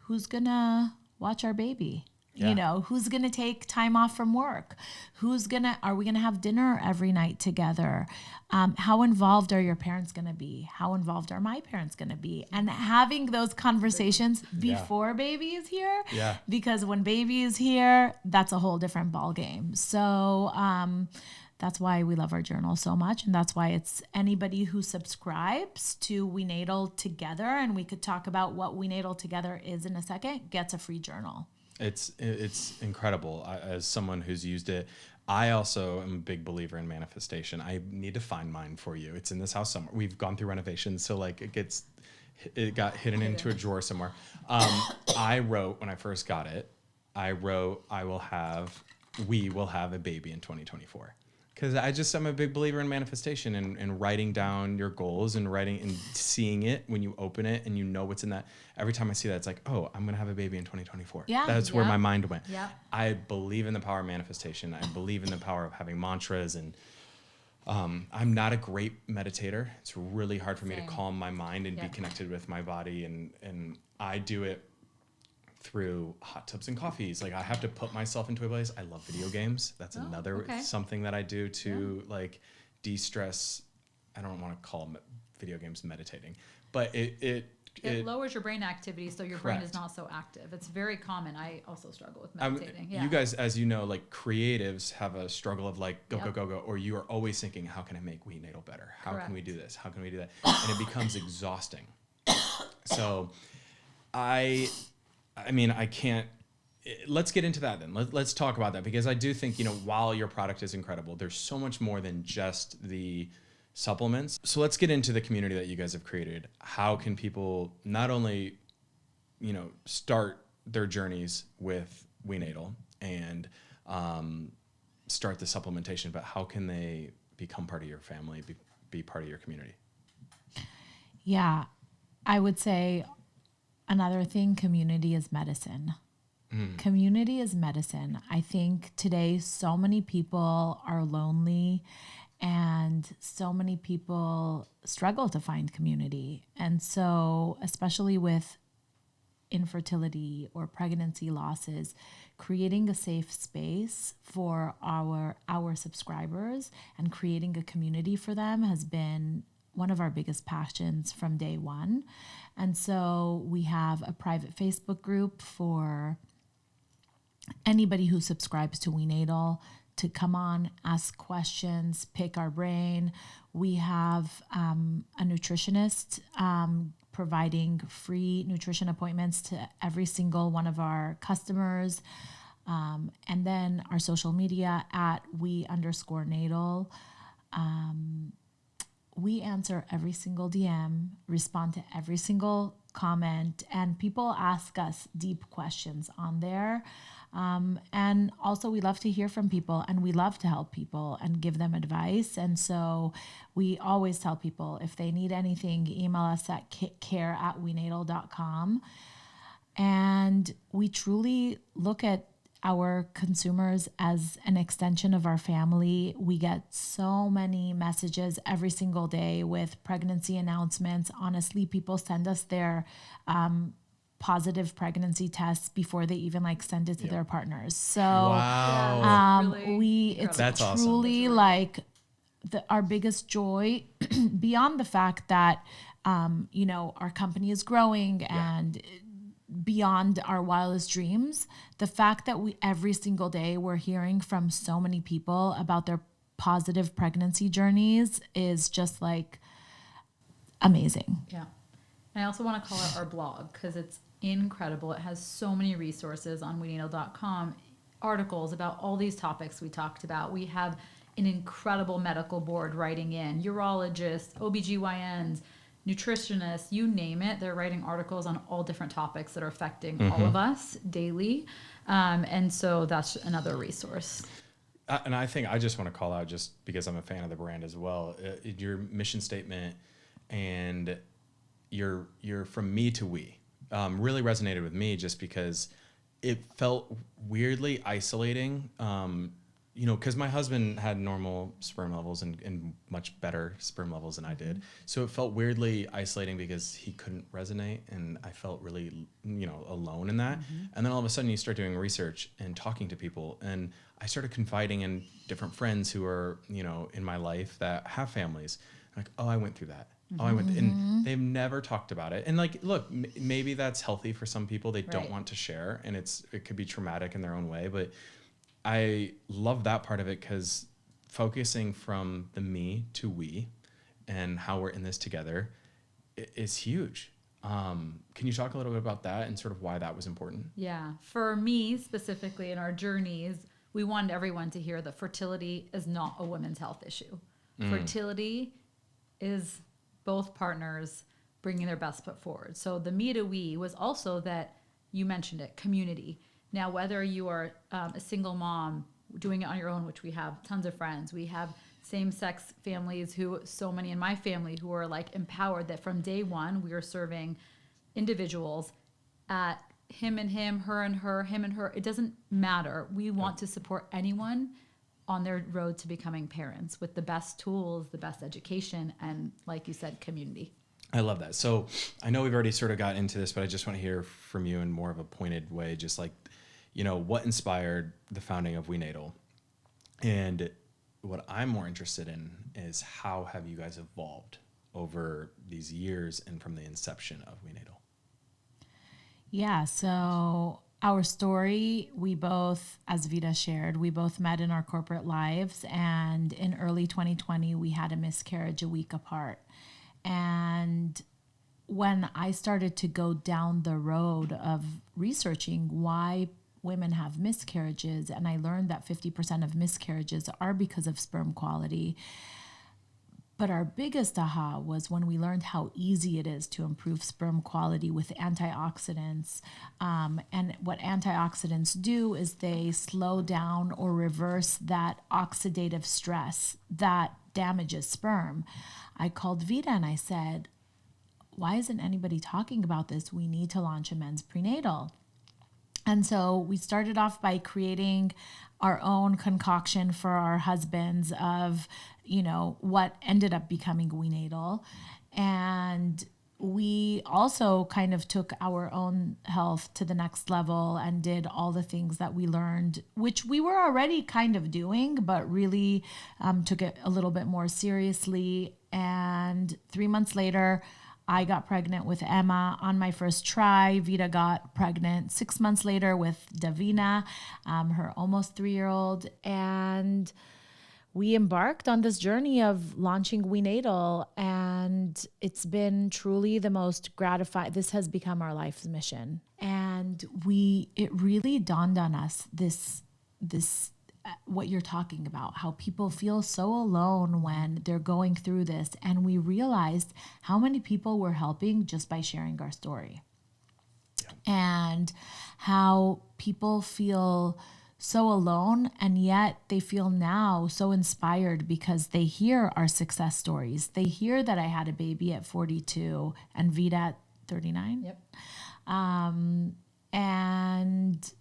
who's gonna watch our baby? Yeah. You know, who's going to take time off from work? Are we going to have dinner every night together? How involved are your parents going to be? How involved are my parents going to be? And having those conversations before baby is here. Yeah. Because when baby is here, that's a whole different ball game. So, that's why we love our journal so much. And that's why it's anybody who subscribes to We Natal Together, and we could talk about what We Natal Together is in a second, gets a free journal. It's incredible. As someone who's used it, I also am a big believer in manifestation. I need to find mine for you. It's in this house somewhere. We've gone through renovations, so like it got hidden into a drawer somewhere. I wrote when I first got it. We will have a baby in 2024. Because I'm a big believer in manifestation and writing down your goals and writing and seeing it when you open it and you know what's in that. Every time I see that, it's like, oh, I'm going to have a baby in 2024. Yeah. That's where my mind went. Yeah. I believe in the power of manifestation. I believe in the power of having mantras. And I'm not a great meditator. It's really hard for me to calm my mind and be connected with my body. And I do it through hot tubs and coffees. Like I have to put myself into a place. I love video games. That's something that I do to like de-stress. I don't want to call video games meditating, but it lowers your brain activity. So your brain is not so active. It's very common. I also struggle with meditating. You guys, as you know, like creatives have a struggle of like, go, or you are always thinking, how can I make We Natal better? How can we do this? How can we do that? And it becomes exhausting. So I can't. Let's get into that then. Let's talk about that, because I do think, while your product is incredible, there's so much more than just the supplements. So let's get into the community that you guys have created. How can people not only, start their journeys with We Natal and start the supplementation, but how can they become part of your family, be part of your community? Yeah, I would say another thing, community is medicine. Community is medicine. I think today so many people are lonely and so many people struggle to find community. And so, especially with infertility or pregnancy losses, creating a safe space for our subscribers and creating a community for them has been one of our biggest passions from day one. And so we have a private Facebook group for anybody who subscribes to We Natal to come on, ask questions, pick our brain. We have a nutritionist providing free nutrition appointments to every single one of our customers. And then our social media at we_natal. We answer every single DM, respond to every single comment, and people ask us deep questions on there. And also we love to hear from people, and we love to help people and give them advice. And so we always tell people if they need anything, email us at care@wenatal.com. And we truly look at our consumers as an extension of our family. We get so many messages every single day with pregnancy announcements. Honestly, people send us their positive pregnancy tests before they even like send it to their partners. So Wow. it's That's awesome. truly like our biggest joy beyond the fact that our company is growing and beyond our wildest dreams, the fact that every single day we're hearing from so many people about their positive pregnancy journeys is just like amazing. Yeah. And I also want to call out our blog because it's incredible. It has so many resources on WeNatal.com, articles about all these topics we talked about. We have an incredible medical board writing in, urologists, OBGYNs, nutritionists, you name it. They're writing articles on all different topics that are affecting all of us daily. And so that's another resource. And I think I just want to call out, just because I'm a fan of the brand as well, your mission statement and your from me to we really resonated with me, just because it felt weirdly isolating. Because my husband had normal sperm levels and much better sperm levels than I did. So it felt weirdly isolating because he couldn't resonate, and I felt really, alone in that. And then all of a sudden you start doing research and talking to people, and I started confiding in different friends who are, in my life that have families. Like, oh, I went through that. Oh, I went, and they've never talked about it. And like, look, maybe that's healthy for some people. They don't want to share, and it could be traumatic in their own way, but I love that part of it, because focusing from the me to we and how we're in this together is huge. Can you talk a little bit about that and sort of why that was important? Yeah. For me specifically in our journeys, we wanted everyone to hear that fertility is not a women's health issue. Fertility is both partners bringing their best foot forward. So the me to we was also that, you mentioned it, community. Now, whether you are a single mom doing it on your own, which we have tons of friends, we have same-sex families so many in my family who are like empowered that from day one, we are serving individuals at him and him, her and her, him and her. It doesn't matter. We want to support anyone on their road to becoming parents with the best tools, the best education, and like you said, community. I love that. So I know we've already sort of got into this, but I just want to hear from you in more of a pointed way, just like, what inspired the founding of We Natal? And what I'm more interested in is how have you guys evolved over these years and from the inception of We Natal? Yeah, so our story, we both, as Vida shared, we both met in our corporate lives, and in early 2020, we had a miscarriage a week apart. And when I started to go down the road of researching why women have miscarriages, and I learned that 50% of miscarriages are because of sperm quality. But our biggest aha was when we learned how easy it is to improve sperm quality with antioxidants. And what antioxidants do is they slow down or reverse that oxidative stress that damages sperm. I called Vida and I said, why isn't anybody talking about this? We need to launch a men's prenatal. And so we started off by creating our own concoction for our husbands of, what ended up becoming We Natal. And we also kind of took our own health to the next level and did all the things that we learned, which we were already kind of doing, but really took it a little bit more seriously. And 3 months later, I got pregnant with Emma on my first try. Vida got pregnant 6 months later with Davina, her almost 3-year-old. And we embarked on this journey of launching We Natal, and it's been truly the most gratifying. This has become our life's mission. And it really dawned on us this what you're talking about, how people feel so alone when they're going through this. And we realized how many people we're helping just by sharing our story. And how people feel so alone, and yet they feel now so inspired because they hear our success stories. They hear that I had a baby at 42 and Vida at 39. Yep. And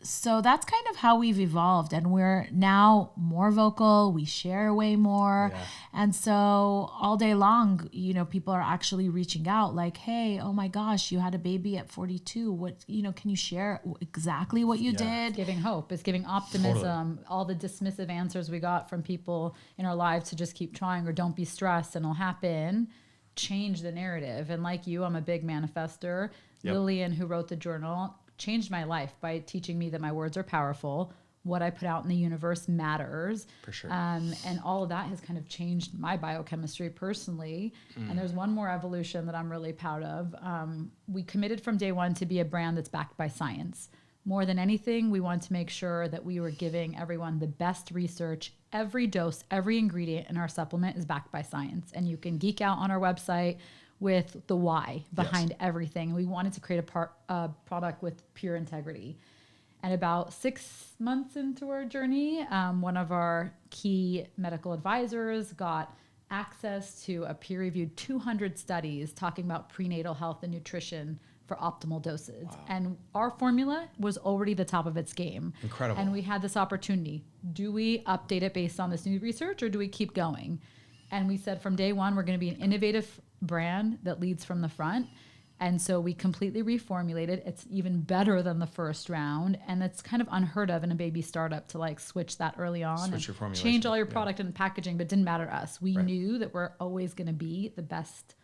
so that's kind of how we've evolved, and we're now more vocal. We share way more. Yeah. And so all day long, people are actually reaching out like, hey, oh my gosh, you had a baby at 42. What, can you share exactly what you did? It's giving hope. It's giving optimism. Totally. All the dismissive answers we got from people in our lives to just keep trying or don't be stressed and it'll happen, change the narrative. And like you, I'm a big manifester. Yep. Lillian, who wrote the journal, changed my life by teaching me that my words are powerful. What I put out in the universe matters. For sure. And all of that has kind of changed my biochemistry personally. And there's one more evolution that I'm really proud of. We committed from day one to be a brand that's backed by science. More than anything, we wanted to make sure that we were giving everyone the best research. Every dose, every ingredient in our supplement is backed by science. And you can geek out on our website with the why behind everything. We wanted to create a product with pure integrity. And about 6 months into our journey, one of our key medical advisors got access to a peer-reviewed 200 studies talking about prenatal health and nutrition for optimal doses. Wow. And our formula was already the top of its game. Incredible. And we had this opportunity. Do we update it based on this new research, or do we keep going? And we said from day one, we're going to be an innovative brand that leads from the front. And so we completely reformulated. It's even better than the first round. And it's kind of unheard of in a baby startup to like switch that early on. Switch your formulation. Change all your product and packaging, but didn't matter to us. We knew that we're always going to be the best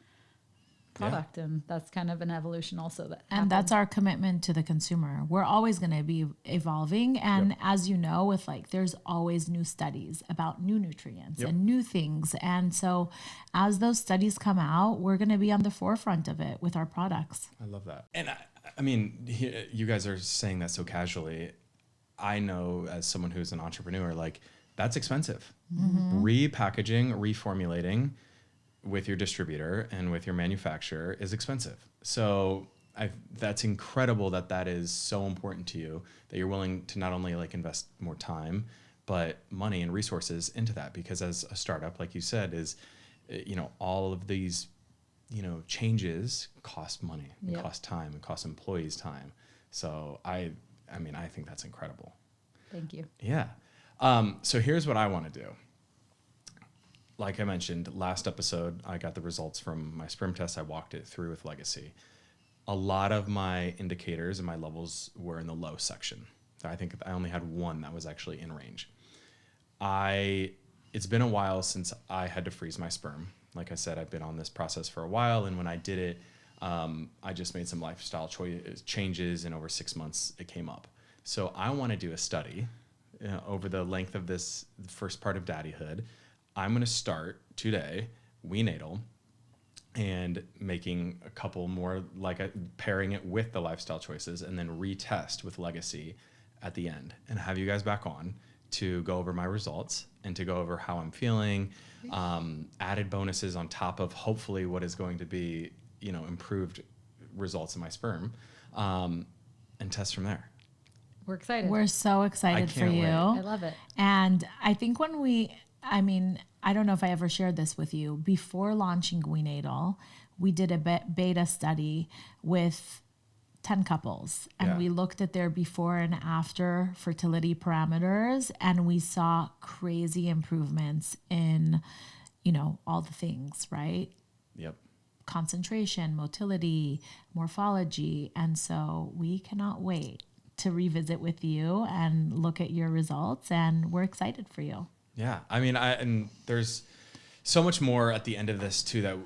product. And that's kind of an evolution also. That's our commitment to the consumer. We're always going to be evolving. And as you know, with there's always new studies about new nutrients and new things. And so as those studies come out, we're going to be on the forefront of it with our products. I love that. And I mean, you guys are saying that so casually. I know as someone who's an entrepreneur, that's expensive. Mm-hmm. Repackaging, reformulating with your distributor and with your manufacturer is expensive. So that's incredible that is so important to you, that you're willing to not only invest more time, but money and resources into that. Because as a startup, like you said, is, all of these, changes cost money, and cost time, and cost employees time. So I think that's incredible. Thank you. Yeah. So here's what I want to do. Like I mentioned, last episode, I got the results from my sperm test. I walked it through with Legacy. A lot of my indicators and my levels were in the low section. I think I only had one that was actually in range. It's been a while since I had to freeze my sperm. Like I said, I've been on this process for a while, and when I did it, I just made some lifestyle changes, and over 6 months, it came up. So I want to do a study over the length of this first part of daddyhood. I'm going to start today, We Natal, and making a couple more, pairing it with the lifestyle choices, and then retest with Legacy at the end, and have you guys back on to go over my results and to go over how I'm feeling, added bonuses on top of hopefully what is going to be, improved results in my sperm, and test from there. We're excited. We're so excited for you. I love it. And I think I don't know if I ever shared this with you. Before launching We Natal, we did a beta study with 10 couples, and we looked at their before and after fertility parameters, and we saw crazy improvements in, all the things, right? Yep. Concentration, motility, morphology. And so we cannot wait to revisit with you and look at your results, and we're excited for you. Yeah, and there's so much more at the end of this too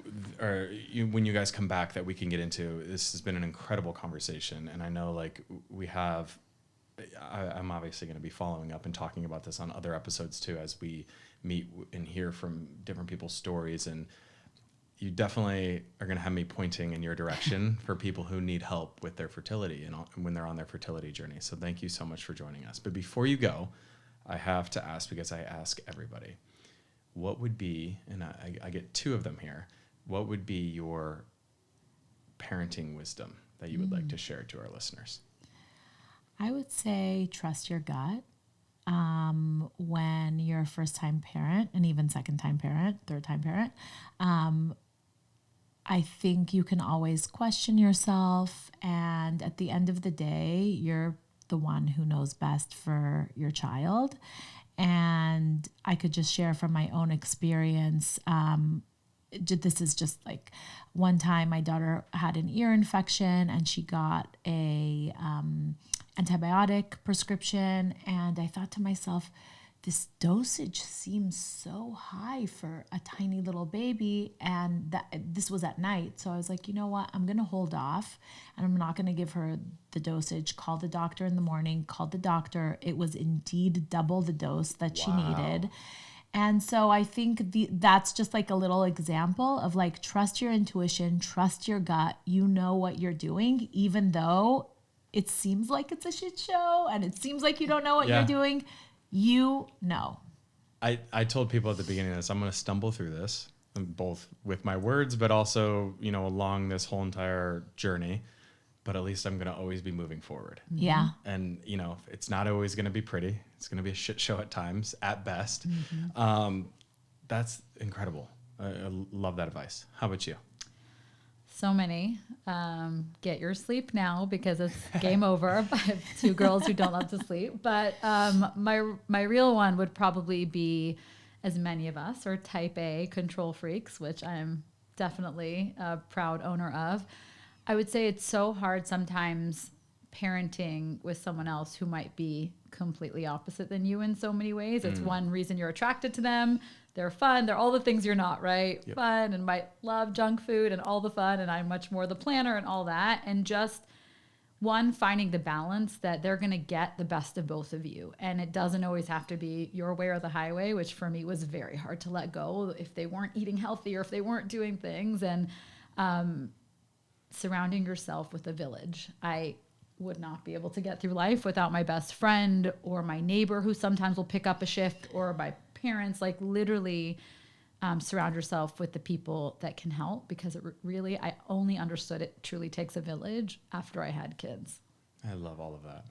when you guys come back that we can get into. This has been an incredible conversation, and I know I'm obviously going to be following up and talking about this on other episodes too as we and hear from different people's stories. And you definitely are going to have me pointing in your direction for people who need help with their fertility and when they're on their fertility journey. So thank you so much for joining us. But before you go, I have to ask, because I ask everybody, what would be, and I get two of them here, what would be your parenting wisdom that you would like to share to our listeners? I would say trust your gut. When you're a first-time parent, and even second-time parent, third-time parent, I think you can always question yourself, and at the end of the day, you're the one who knows best for your child. And I could just share from my own experience. This is just like one time my daughter had an ear infection and she got a antibiotic prescription, and I thought to myself, this dosage seems so high for a tiny little baby, and this was at night. So I was like, you know what, I'm going to hold off and I'm not going to give her the dosage. Called the doctor in the morning, called the doctor. It was indeed double the dose that she needed. And so I think that's just like a little example of like, trust your intuition, trust your gut. You know what you're doing, even though it seems like it's a shit show and it seems like you don't know what you're doing. You know. I told people at the beginning of this, I'm going to stumble through this, both with my words, but also, along this whole entire journey. But at least I'm going to always be moving forward. Yeah. And, it's not always going to be pretty. It's going to be a shit show at times, at best. That's incredible. I love that advice. How about you? So many. Get your sleep now because it's game over. I have two girls who don't love to sleep. But my real one would probably be, as many of us are type A control freaks, which I'm definitely a proud owner of. I would say it's so hard sometimes parenting with someone else who might be completely opposite than you in so many ways. It's one reason you're attracted to them. They're fun. They're all the things you're not, right? Yep. Fun and might love junk food and all the fun. And I'm much more the planner and all that. And just finding the balance that they're going to get the best of both of you. And it doesn't always have to be your way or the highway, which for me was very hard to let go if they weren't eating healthy or if they weren't doing things. And surrounding yourself with a village. I would not be able to get through life without my best friend or my neighbor who sometimes will pick up a shift, or my parents. Like, literally surround yourself with the people that can help, because it really, I only understood it truly takes a village after I had kids. I love all of that.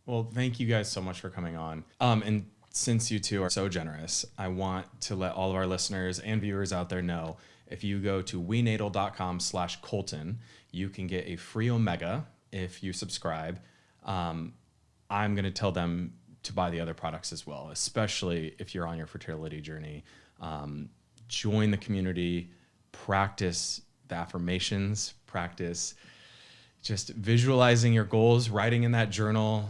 Well, thank you guys so much for coming on. And since you two are so generous, I want to let all of our listeners and viewers out there know, if you go to wenatal.com/Colton, you can get a free Omega if you subscribe. I'm going to tell them to buy the other products as well, especially if you're on your fertility journey. Join the community, practice the affirmations, practice just visualizing your goals, writing in that journal.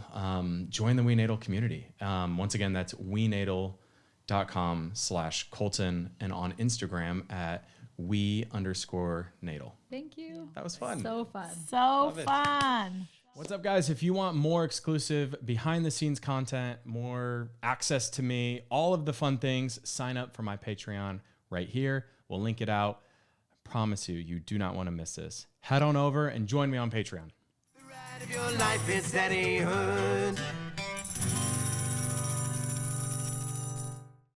Join the We Natal community. Once again, that's wenatal.com/Colton, and on Instagram at we_natal. Thank you. That was fun. So fun. So fun. What's up, guys? If you want more exclusive behind the scenes content, more access to me, all of the fun things, sign up for my Patreon right here. We'll link it out. I promise you, you do not want to miss this. Head on over and join me on Patreon. The ride of your life is that he heard.